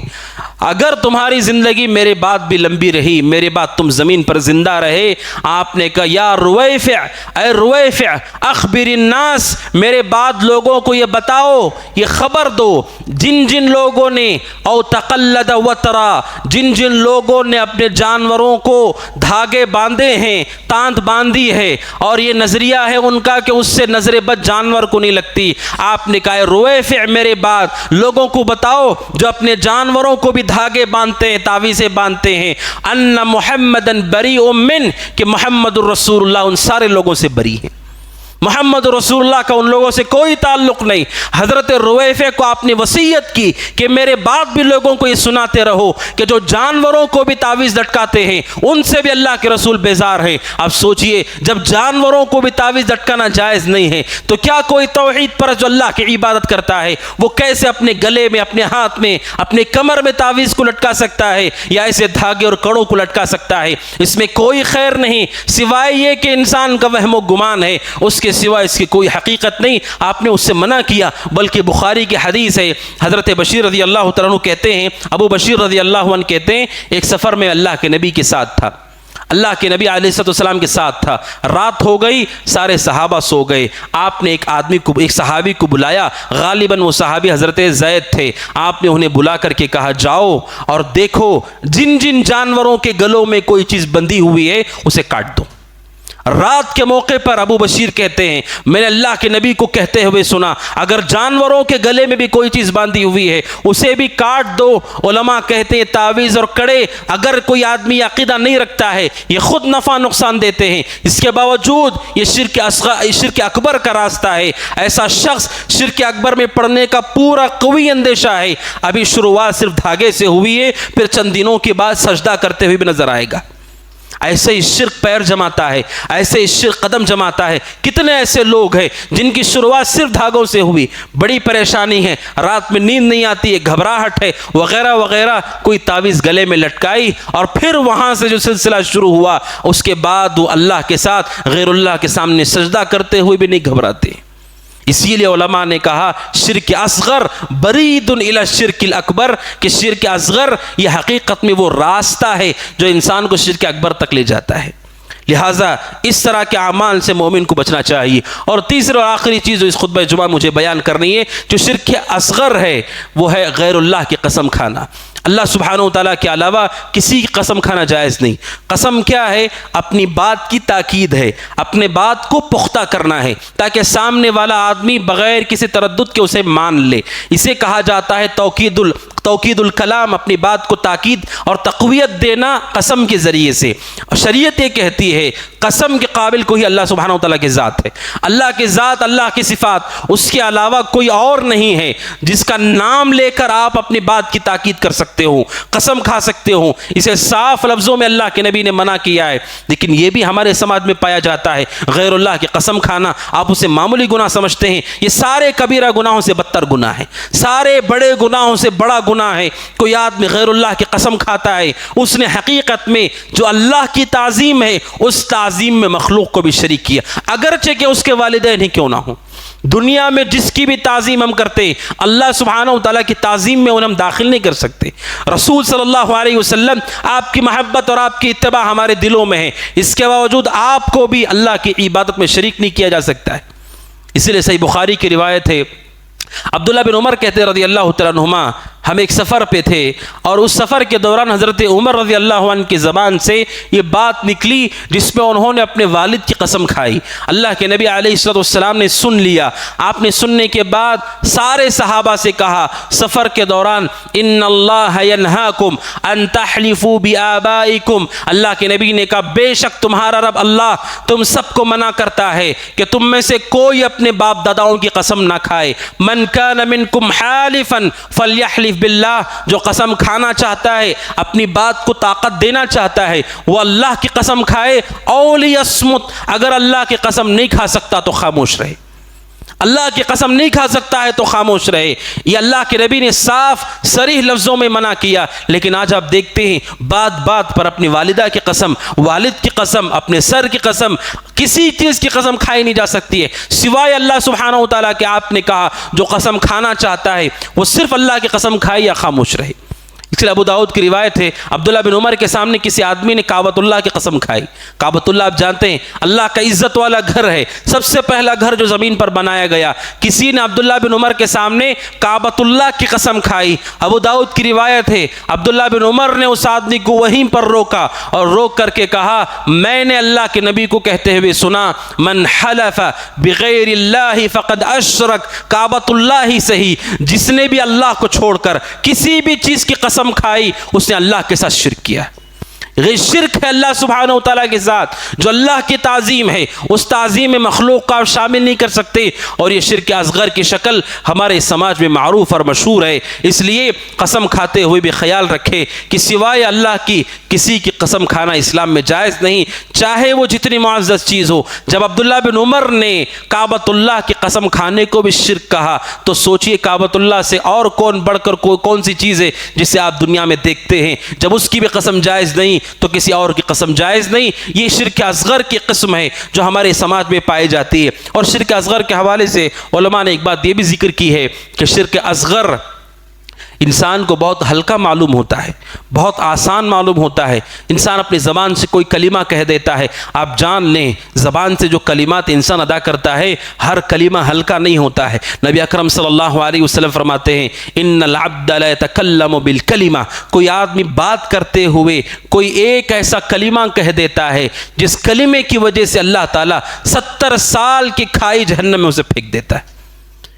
اگر تمہاری زندگی میرے بعد بھی لمبی رہی، میرے بعد تم زمین پر زندہ رہے، آپ نے کہا یا رویفع، اے رویفع اخبر الناس، میرے بعد لوگوں کو یہ بتاؤ، یہ خبر دو، جن جن لوگوں نے او تقلد وطرا، جن جن لوگوں نے اپنے جانوروں کو دھاگے باندھے ہیں، تاند باندھی ہے، اور یہ نظریہ ہے ان کا کہ اس سے نظر بد جانور کو نہیں لگتی، آپ نے کہا رویفع میرے بعد لوگوں کو بتاؤ جو اپنے جانوروں کو بھی دھاگے باندھتے ہیں، تعویذیں باندھتے ہیں، ان محمدن بریء من، کہ محمد الرسول اللہ ان سارے لوگوں سے بری ہیں، محمد رسول اللہ کا ان لوگوں سے کوئی تعلق نہیں۔ حضرت رویفع کو آپ نے وصیت کی کہ میرے بعد بھی لوگوں کو یہ سناتے رہو کہ جو جانوروں کو بھی تعویذ لٹکاتے ہیں ان سے بھی اللہ کے رسول بیزار ہیں۔ اب سوچئے جب جانوروں کو بھی تعویذ لٹکانا جائز نہیں ہے تو کیا کوئی توحید پر جو اللہ کی عبادت کرتا ہے وہ کیسے اپنے گلے میں، اپنے ہاتھ میں، اپنے کمر میں تعویذ کو لٹکا سکتا ہے یا ایسے دھاگے اور کڑوں کو لٹکا سکتا ہے؟ اس میں کوئی خیر نہیں سوائے یہ کہ انسان کا وہم و گمان ہے، اس کے سوائے اس کی کوئی حقیقت نہیں۔ آپ نے اس سے منع کیا، بلکہ بخاری کی حدیث ہے، حضرت بشیر رضی اللہ تعالیٰ عنہ کہتے ہیں، ابو بشیر رضی اللہ عنہ کہتے ہیں ایک سفر میں اللہ کے نبی کے ساتھ تھا، اللہ کے نبی علیہ السلام کے ساتھ تھا، رات ہو گئی، سارے صحابہ سو گئے، آپ نے ایک صحابی کو بلایا، غالباً وہ صحابی حضرت زید تھے، آپ نے انہیں بلا کر کے کہا جاؤ اور دیکھو جن جن جانوروں کے گلوں میں کوئی چیز بندھی ہوئی ہے اسے کاٹ دو۔ رات کے موقع پر ابو بشیر کہتے ہیں میں نے اللہ کے نبی کو کہتے ہوئے سنا اگر جانوروں کے گلے میں بھی کوئی چیز باندھی ہوئی ہے اسے بھی کاٹ دو۔ علماء کہتے ہیں تعویذ اور کڑے اگر کوئی آدمی عقیدہ نہیں رکھتا ہے یہ خود نفع نقصان دیتے ہیں، اس کے باوجود یہ شرک اکبر کا راستہ ہے، ایسا شخص شرک اکبر میں پڑنے کا پورا قوی اندیشہ ہے۔ ابھی شروعات صرف دھاگے سے ہوئی ہے، پھر چند دنوں کے بعد سجدہ کرتے ہوئے بھی نظر آئے گا۔ ایسے ہی شرک پیر جماتا ہے، ایسے ہی شرک قدم جماتا ہے۔ کتنے ایسے لوگ ہیں جن کی شروعات صرف دھاگوں سے ہوئی، بڑی پریشانی ہے، رات میں نیند نہیں آتی ہے، گھبراہٹ ہے وغیرہ وغیرہ، کوئی تعویذ گلے میں لٹکائی اور پھر وہاں سے جو سلسلہ شروع ہوا اس کے بعد وہ اللہ کے ساتھ غیر اللہ کے سامنے سجدہ کرتے ہوئے بھی نہیں گھبراتے۔ اسی لیے علماء نے کہا شرک اصغر برید الی الشرک الاکبر، کہ شرک اصغر یہ حقیقت میں وہ راستہ ہے جو انسان کو شرک اکبر تک لے جاتا ہے۔ لہٰذا اس طرح کے اعمال سے مومن کو بچنا چاہیے۔ اور تیسری اور آخری چیز جو اس خطبہ جمعہ مجھے بیان کرنی ہے جو شرک اصغر ہے وہ ہے غیر اللہ کی قسم کھانا۔ اللہ سبحانہ وتعالیٰ کے علاوہ کسی کی قسم کھانا جائز نہیں۔ قسم کیا ہے؟ اپنی بات کی تاکید ہے، اپنے بات کو پختہ کرنا ہے تاکہ سامنے والا آدمی بغیر کسی تردد کے اسے مان لے۔ اسے کہا جاتا ہے توکید الکلام، اپنی بات کو تاکید اور تقویت دینا قسم کے ذریعے سے۔ شریعت یہ کہتی ہے قسم کے قابل کوئی اللہ سبحانہ وتعالیٰ کی ذات ہے، اللہ کی ذات، اللہ کی صفات، اس کے علاوہ کوئی اور نہیں ہے جس کا نام لے کر آپ اپنی بات کی تاکید کر سکتے ہو، قسم کھا سکتے ہو۔ اسے صاف لفظوں میں اللہ کے نبی نے منع کیا ہے، لیکن یہ بھی ہمارے سماج میں پایا جاتا ہے غیر اللہ کی قسم کھانا۔ آپ اسے معمولی گناہ سمجھتے ہیں، یہ سارے کبیرہ گناہوں سے بدتر گناہ ہے، سارے بڑے گناہوں سے بڑا گناہ ہے۔ کوئی آدمی غیر اللہ کی قسم کھاتا ہے، اس نے حقیقت میں جو اللہ کی تعظیم ہے اس تعظیم میں مخلوق کو بھی شریک کیا، اگرچہ کہ اس کے والدین ہی کیوں نہ ہوں۔ دنیا میں جس کی بھی تعظیم ہم کرتے ہیں اللہ سبحانہ وتعالیٰ کی تعظیم میں انہیں ہم داخل نہیں کر سکتے۔ رسول صلی اللہ علیہ وسلم آپ کی محبت اور آپ کی اتباع ہمارے دلوں میں ہے، اس کے باوجود آپ کو بھی اللہ کی عبادت میں شریک نہیں کیا جا سکتا ہے۔ اسی لیے صحیح بخاری کی روایت ہے، عبداللہ بن عمر کہتے رضی اللہ تعالیٰ عنہما ہم ایک سفر پہ تھے اور اس سفر کے دوران حضرت عمر رضی اللہ عنہ کی زبان سے یہ بات نکلی جس میں انہوں نے اپنے والد کی قسم کھائی۔ اللہ کے نبی علیہ السلام نے سن لیا، آپ نے سننے کے بعد سارے صحابہ سے کہا سفر کے دوران ان اللہ ینہاکم ان تحلفوا بآبائکم، اللہ کے نبی نے کہا بے شک تمہارا رب اللہ تم سب کو منع کرتا ہے کہ تم میں سے کوئی اپنے باپ داداؤں کی قسم نہ کھائے۔ من کان منکم حالفا فلیحلف باللہ، جو قسم کھانا چاہتا ہے اپنی بات کو طاقت دینا چاہتا ہے وہ اللہ کی قسم کھائے، او لیصمت، اگر اللہ کی قسم نہیں کھا سکتا تو خاموش رہے، اللہ کی قسم نہیں کھا سکتا ہے تو خاموش رہے۔ یہ اللہ کے نبی نے صاف صریح لفظوں میں منع کیا، لیکن آج آپ دیکھتے ہیں بات بات پر اپنی والدہ کی قسم، والد کی قسم، اپنے سر کی قسم، کسی چیز کی قسم کھائی نہیں جا سکتی ہے سوائے اللہ سبحانہ وتعالیٰ کے۔ آپ نے کہا جو قسم کھانا چاہتا ہے وہ صرف اللہ کی قسم کھائے یا خاموش رہے۔ اس لیے ابو داؤد کی روایت ہے عبداللہ بن عمر کے سامنے کسی آدمی نے کعبۃ اللہ کی قسم کھائی. کعبۃ اللہ آپ جانتے ہیں اللہ کا عزت والا گھر ہے, سب سے پہلا گھر جو زمین پر بنایا گیا. کسی نے عبداللہ بن عمر کے سامنے کعبۃ اللہ کی قسم کھائی. ابو داؤد کی روایت ہے عبداللہ بن عمر نے اس آدمی کو وہیں پر روکا اور روک کر کے کہا, میں نے اللہ کے نبی کو کہتے ہوئے سنا, من حلف بغیر اللہ فقد اشرک. کعبۃ اللہ ہی صحیح, جس نے بھی اللہ کو چھوڑ کر کسی بھی چیز کی قسم کھائی اس نے اللہ کے ساتھ شرک کیا. شرک ہے اللہ سبحانہ و تعالیٰ کے ساتھ. جو اللہ کی تعظیم ہے اس تعظیم میں مخلوق کا آپ شامل نہیں کر سکتے, اور یہ شرک اصغر کی شکل ہمارے سماج میں معروف اور مشہور ہے. اس لیے قسم کھاتے ہوئے بھی خیال رکھے کہ سوائے اللہ کی کسی کی قسم کھانا اسلام میں جائز نہیں, چاہے وہ جتنی معزز چیز ہو. جب عبداللہ بن عمر نے کعبۃ اللہ کی قسم کھانے کو بھی شرک کہا تو سوچئے کعبۃ اللہ سے اور کون بڑھ کر کون سی چیز ہے جسے آپ دنیا میں دیکھتے ہیں. جب اس کی بھی قسم جائز نہیں تو کسی اور کی قسم جائز نہیں. یہ شرک اصغر کی قسم ہے جو ہمارے سماج میں پائی جاتی ہے. اور شرک اصغر کے حوالے سے علماء نے ایک بات یہ بھی ذکر کی ہے کہ شرک اصغر انسان کو بہت ہلکا معلوم ہوتا ہے, بہت آسان معلوم ہوتا ہے. انسان اپنی زبان سے کوئی کلمہ کہہ دیتا ہے, آپ جان لیں زبان سے جو کلمات انسان ادا کرتا ہے ہر کلمہ ہلکا نہیں ہوتا ہے. نبی اکرم صلی اللہ علیہ وسلم فرماتے ہیں ان العبد لا يتکلم بالکلمہ, کوئی آدمی بات کرتے ہوئے کوئی ایک ایسا کلمہ کہہ دیتا ہے جس کلمے کی وجہ سے اللہ تعالیٰ 70 سال کی کھائی جہنم میں اسے پھینک دیتا ہے.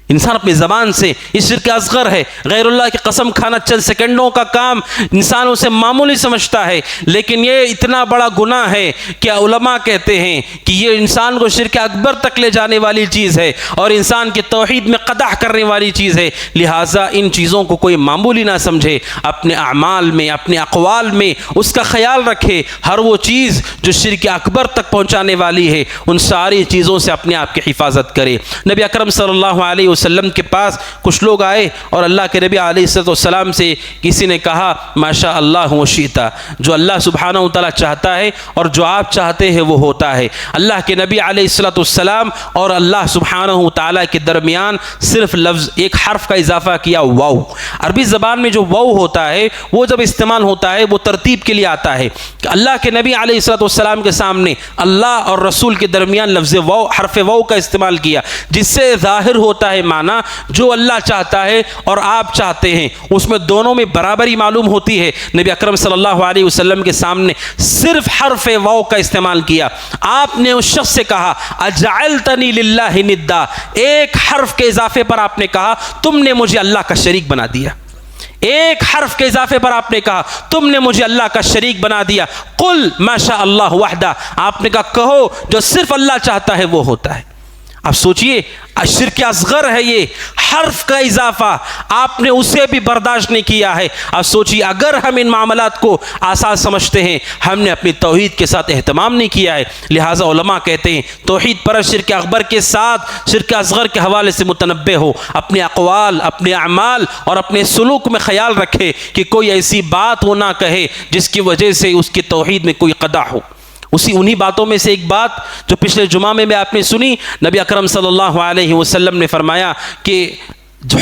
انسان اپنی زبان سے, اس شرک اصغر ہے. غیر اللہ کی قسم کھانا چند سیکنڈوں کا کام انسان اسے معمولی سمجھتا ہے, لیکن یہ اتنا بڑا گناہ ہے کہ علماء کہتے ہیں کہ یہ انسان کو شرک اکبر تک لے جانے والی چیز ہے اور انسان کی توحید میں قدح کرنے والی چیز ہے. لہٰذا ان چیزوں کو کوئی معمولی نہ سمجھے, اپنے اعمال میں اپنے اقوال میں اس کا خیال رکھے. ہر وہ چیز جو شرک اکبر تک پہنچانے والی ہے ان ساری چیزوں سے اپنے آپ کی حفاظت کرے. نبی اکرم صلی اللہ علیہ وسلم کے پاس کچھ لوگ آئے اور اللہ کے نبی علیہ السلام سے کسی نے کہا ماشاء اللہ و شئتا, جو اللہ سبحانہ و تعالیٰ چاہتا ہے اور جو آپ چاہتے ہیں وہ ہوتا ہے. اللہ کے نبی علیہ السلام اور اللہ سبحانہ و تعالیٰ کے درمیان صرف لفظ ایک حرف کا اضافہ کیا, واو. عربی زبان میں جو واو ہوتا ہے وہ جب استعمال ہوتا ہے وہ ترتیب کے لیے آتا ہے. اللہ کے نبی علیہ السلام کے سامنے اللہ اور رسول کے درمیان لفظ واو, حرف واو کا استعمال کیا, جس سے ظاہر ہوتا ہے معنی جو اللہ چاہتا ہے اور آپ چاہتے ہیں اس میں دونوں میں برابری معلوم ہوتی ہے. نبی اکرم صلی اللہ علیہ وسلم کے سامنے صرف حرف واو کا استعمال کیا. آپ نے اس شخص سے کہا اجعلتنی للہ ندا, ایک حرف کے اضافے پر آپ نے کہا تم نے مجھے اللہ کا شریک بنا دیا. ایک حرف کے اضافے پر آپ نے کہا تم نے مجھے اللہ کا شریک بنا دیا. قل ما شاء اللہ وحدہ, آپ نے کہا کہو جو صرف اللہ چاہتا ہے وہ ہوتا ہے. اب سوچئے شرک اصغر ہے یہ, حرف کا اضافہ آپ نے اسے بھی برداشت نہیں کیا ہے. اب سوچئے اگر ہم ان معاملات کو آسان سمجھتے ہیں, ہم نے اپنی توحید کے ساتھ اہتمام نہیں کیا ہے. لہٰذا علماء کہتے ہیں توحید پر شرک اکبر کے ساتھ شرک اصغر کے حوالے سے متنبہ ہو, اپنے اقوال اپنے اعمال اور اپنے سلوک میں خیال رکھے کہ کوئی ایسی بات وہ نہ کہے جس کی وجہ سے اس کی توحید میں کوئی قدح ہو. انہی باتوں میں سے ایک بات جو پچھلے جمعہ میں آپ نے سنی, نبی اکرم صلی اللہ علیہ وسلم نے فرمایا کہ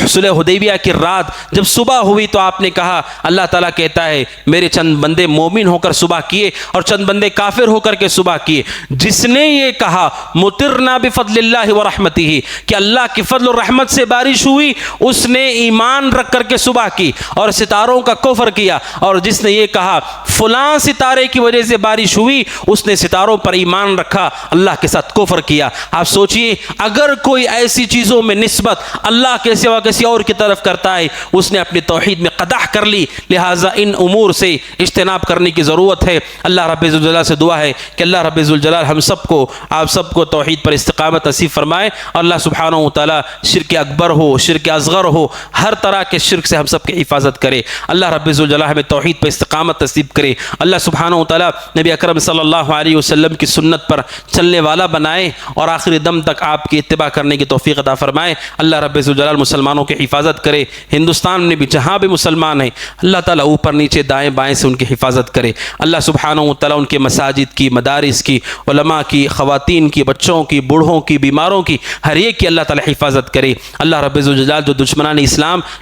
صلح حدیبیہ کی رات جب صبح ہوئی تو آپ نے کہا اللہ تعالیٰ کہتا ہے میرے چند بندے مومن ہو کر صبح کیے اور چند بندے کافر ہو کر کے صبح کیے. جس نے یہ کہا مطرنا بفضل اللہ ورحمتہ کہ اللہ کی فضل و رحمت سے بارش ہوئی, اس نے ایمان رکھ کر کے صبح کی اور ستاروں کا کفر کیا. اور جس نے یہ کہا فلاں ستارے کی وجہ سے بارش ہوئی, اس نے ستاروں پر ایمان رکھا اللہ کے ساتھ کفر کیا. آپ سوچئے اگر کوئی ایسی چیزوں میں نسبت اللہ کے سوا کسی اور کی طرف کرتا ہے اس نے اپنی توحید میں قدح کر لی. لہٰذا ان امور سے اجتناب کرنے کی ضرورت ہے. اللہ رب ذوالجلال سے دعا ہے کہ اللہ رب ذوالجلال ہم سب کو آپ سب کو توحید پر استقامت نصیب فرمائے. اللہ سبحانہ و تعالیٰ شرک اکبر ہو شرک اصغر ہو ہر طرح کے شرک سے ہم سب کی حفاظت کرے. اللہ رب ذوالجلال ہمیں توحید پر استقامت نصیب کرے. اللہ سبحانہ و تعالیٰ نبی اکرم صلی اللہ علیہ وسلم کی سنت پر چلنے والا بنائے اور آخری دم تک آپ کی اتباع کرنے کی توفیق عطا فرمائے. اللہ رب ذوالجلال مسلمان مسلمانوں کی حفاظت کرے، ہندوستان میں بھی جہاں بھی مسلمان ہیں اللہ تعالیٰ اوپر نیچے دائیں بائیں سے ان کی حفاظت کرے۔ اللہ سبحانہ و تعالیٰ ان کے مساجد کی، مدارس کی، علماء کی، خواتین کی، بچوں کی، بوڑھوں کی، بیماروں کی، ہر ایک کی اللہ تعالیٰ حفاظت کرے۔ اللہ رب ذوالجلال جو دشمنان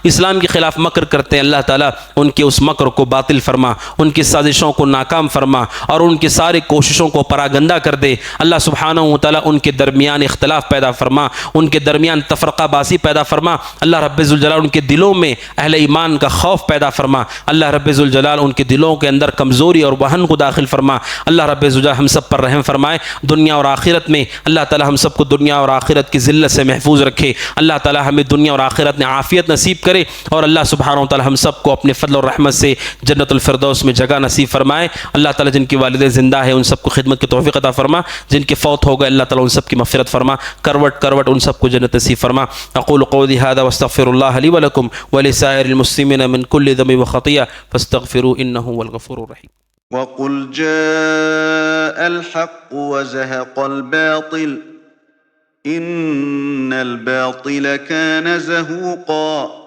اسلام کے خلاف مکر کرتے ہیں اللہ تعالیٰ ان کے اس مکر کو باطل فرما، ان کی سازشوں کو ناکام فرما اور ان کی ساری کوششوں کو پراگندہ کر دے۔ اللہ سبحانہ و تعالیٰ ان کے درمیان اختلاف پیدا فرما، ان کے درمیان تفرقہ بازی پیدا فرما۔ اللہ رب ذوالجلال ان کے دلوں میں اہل ایمان کا خوف پیدا فرما۔ اللہ رب ذوالجلال ان کے دلوں کے اندر کمزوری اور وہن کو داخل فرما۔ اللہ رب ذوالجلال ہم سب پر رحم فرمائے دنیا اور آخرت میں۔ اللہ تعالیٰ ہم سب کو دنیا اور آخرت کی ذلت سے محفوظ رکھے۔ اللہ تعالیٰ ہمیں دنیا اور آخرت میں عافیت نصیب کرے اور اللہ سبحانہ و تعالیٰ ہم سب کو اپنے فضل اور رحمت سے جنت الفردوس میں جگہ نصیب فرمائے۔ اللہ تعالیٰ جن کی والدین زندہ ہیں ان سب کو خدمت کی توفیق عطا فرما، جن کے فوت ہو گئے اللہ تعالیٰ ان سب کی مغفرت فرما، کروٹ کروٹ ان سب کو جنت نصیب فرما۔ اقول قولی ھذا واستغفر اللہ لی ولکم ولسائر المسلمین من کل ذنب وخطیئہ فاستغفروہ انہ هو الغفور الرحیم۔ وقل جاء الحق وزهق الباطل إن الباطل كان زهوقا